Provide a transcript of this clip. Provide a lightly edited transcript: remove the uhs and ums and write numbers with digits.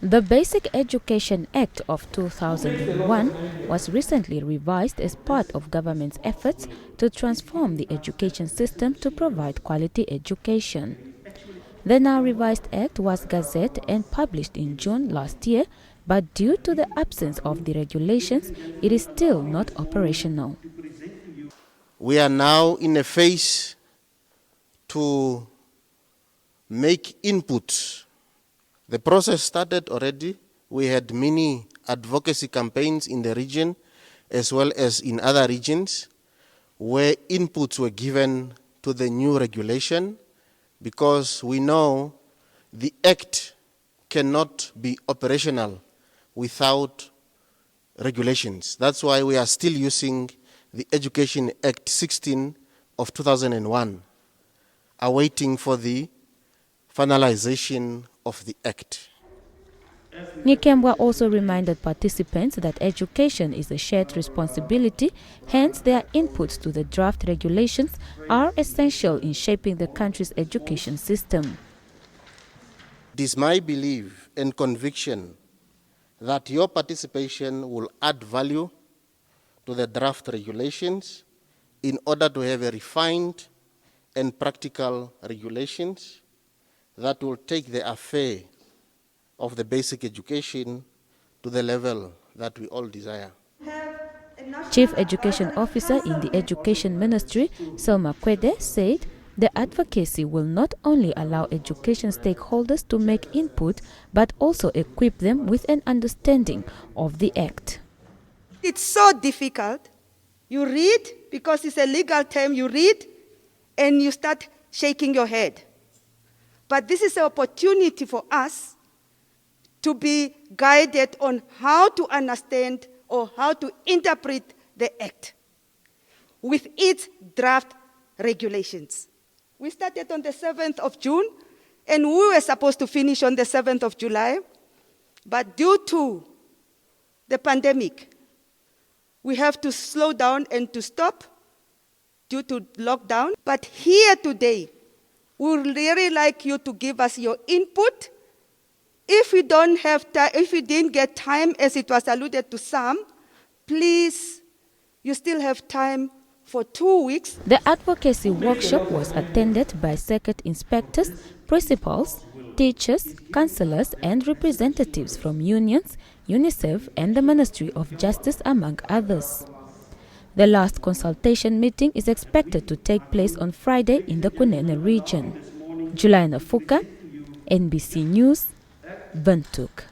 The Basic Education Act of 2001 was recently revised as part of government's efforts to transform the education system to provide quality education. The now revised act was gazetted and published in June last year, but due to the absence of the regulations, it is still not operational. We are now in a phase to make inputs. The process started already. We had many advocacy campaigns in the region as well as in other regions where inputs were given to the new regulation, because we know the Act cannot be operational without regulations. That's why we are still using the Education Act 16 of 2001, awaiting for the finalization of the Act. Nikembwa also reminded participants that education is a shared responsibility, hence their inputs to the draft regulations are essential in shaping the country's education system. It is my belief and conviction that your participation will add value to the draft regulations in order to have a refined and practical regulations that will take the affair of the basic education to the level that we all desire. Chief Education Officer in the Education Ministry, Selma Kwede, said the advocacy will not only allow education stakeholders to make input, but also equip them with an understanding of the Act. It's so difficult. You read, because it's a legal term, you read and you start shaking your head. But this is an opportunity for us to be guided on how to understand or how to interpret the Act with its draft regulations. We started on the 7th of June, and we were supposed to finish on the 7th of July, but due to the pandemic, we have to slow down and to stop due to lockdown. But here today, we would really like you to give us your input. If we don't have time, if we didn't get time, as it was alluded to some, please, you still have time for 2 weeks. The advocacy workshop was attended by circuit inspectors, principals, teachers, councillors and representatives from unions, UNICEF and the Ministry of Justice, among others. The last consultation meeting is expected to take place on Friday in the Kunene region. Juliana Fuka, NBC News, Windhoek.